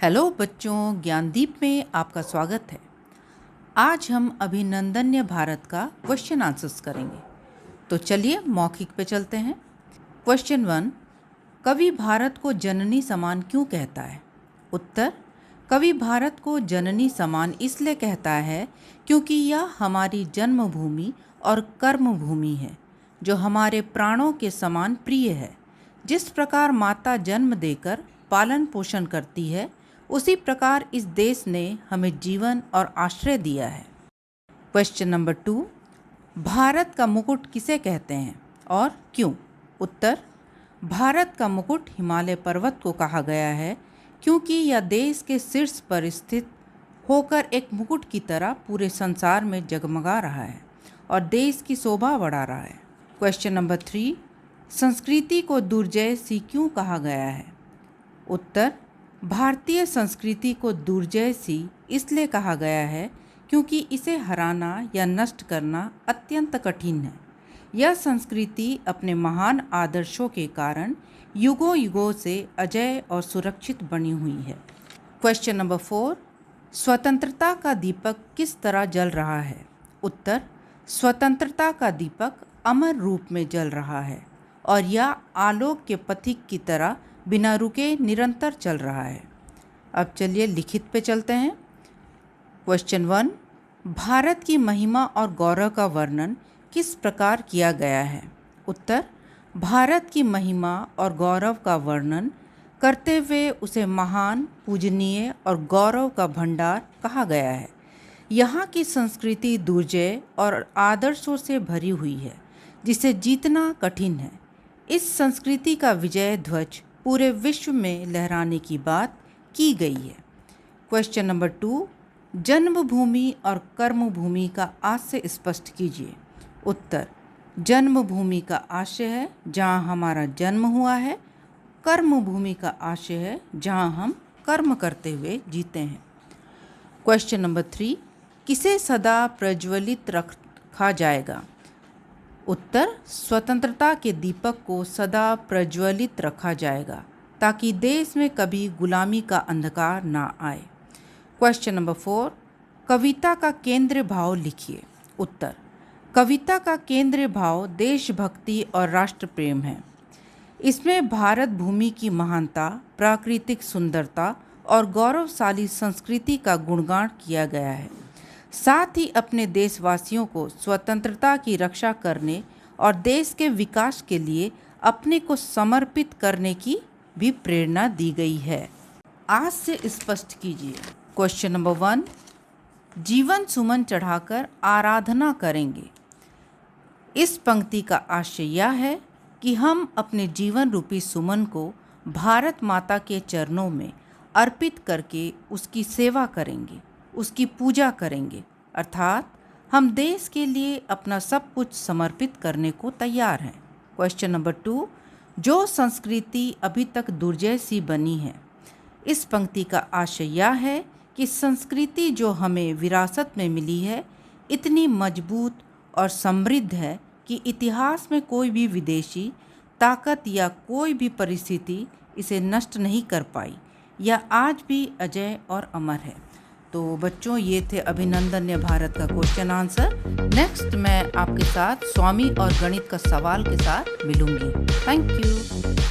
Hello बच्चों, ज्ञानदीप में आपका स्वागत है। आज हम अभिनंदन्य भारत का क्वेश्चन आंसर्स करेंगे। तो चलिए मौखिक पे चलते हैं। क्वेश्चन 1, कवि भारत को जननी समान क्यों कहता है? उत्तर, कवि भारत को जननी समान इसलिए कहता है क्योंकि यह हमारी जन्मभूमि और कर्मभूमि है, जो हमारे प्राणों के समान प्रिय है। जिस प्रकार माता जन्म देकर पालन पोषण करती है, उसी प्रकार इस देश ने हमें जीवन और आश्रय दिया है। क्वेश्चन नंबर 2, भारत का मुकुट किसे कहते हैं और क्यों? उत्तर, भारत का मुकुट हिमालय पर्वत को कहा गया है क्योंकि यह देश के शीर्ष पर स्थित होकर एक मुकुट की तरह पूरे संसार में जगमगा रहा है और देश की शोभा बढ़ा रहा है। क्वेश्चन नंबर 3, संस्कृति को दुर्जय सी क्यों कहा गया है? उत्तर, भारतीय संस्कृति को दुर्जय सी इसलिए कहा गया है क्योंकि इसे हराना या नष्ट करना अत्यंत कठिन है। यह संस्कृति अपने महान आदर्शों के कारण युगों युगों से अजेय और सुरक्षित बनी हुई है। क्वेश्चन नंबर 4, स्वतंत्रता का दीपक किस तरह जल रहा है? उत्तर, स्वतंत्रता का दीपक अमर रूप में जल रहा है और यह आलोक के पथिक की तरह बिना रुके निरंतर चल रहा है। अब चलिए लिखित पे चलते हैं। क्वेश्चन 1, भारत की महिमा और गौरव का वर्णन किस प्रकार किया गया है? उत्तर, भारत की महिमा और गौरव का वर्णन करते हुए उसे महान, पूजनीय और गौरव का भंडार कहा गया है। यहाँ की संस्कृति दुर्जय और आदर्शों से भरी हुई है, जिसे जीतना कठिन है। इस संस्कृति का विजय ध्वज पूरे विश्व में लहराने की बात की गई है। क्वेश्चन नंबर 2, जन्मभूमि और कर्मभूमि का आशय स्पष्ट कीजिए। उत्तर, जन्मभूमि का आशय है जहाँ हमारा जन्म हुआ है। कर्मभूमि का आशय है जहाँ हम कर्म करते हुए जीते हैं। क्वेश्चन नंबर 3, किसे सदा प्रज्वलित रखा जाएगा? उत्तर, स्वतंत्रता के दीपक को सदा प्रज्वलित रखा जाएगा ताकि देश में कभी गुलामी का अंधकार ना आए। क्वेश्चन नंबर 4, कविता का केंद्रीय भाव लिखिए। उत्तर, कविता का केंद्रीय भाव देशभक्ति और राष्ट्र प्रेम है। इसमें भारत भूमि की महानता, प्राकृतिक सुंदरता और गौरवशाली संस्कृति का गुणगान किया गया है। साथ ही अपने देशवासियों को स्वतंत्रता की रक्षा करने और देश के विकास के लिए अपने को समर्पित करने की भी प्रेरणा दी गई है। आज से स्पष्ट कीजिए। क्वेश्चन नंबर 1, जीवन सुमन चढ़ाकर आराधना करेंगे। इस पंक्ति का आशय यह है कि हम अपने जीवन रूपी सुमन को भारत माता के चरणों में अर्पित करके उसकी सेवा करेंगे, उसकी पूजा करेंगे। अर्थात हम देश के लिए अपना सब कुछ समर्पित करने को तैयार हैं। क्वेश्चन नंबर 2, जो संस्कृति अभी तक दुर्जय सी बनी है। इस पंक्ति का आशय यह है कि संस्कृति जो हमें विरासत में मिली है इतनी मजबूत और समृद्ध है कि इतिहास में कोई भी विदेशी ताकत या कोई भी परिस्थिति इसे नष्ट नहीं कर पाई। यह आज भी अजेय और अमर है। तो बच्चों, ये थे अभिनंदन्य भारत का क्वेश्चन आंसर। नेक्स्ट मैं आपके साथ स्वामी और गणित का सवाल के साथ मिलूंगी। Thank you.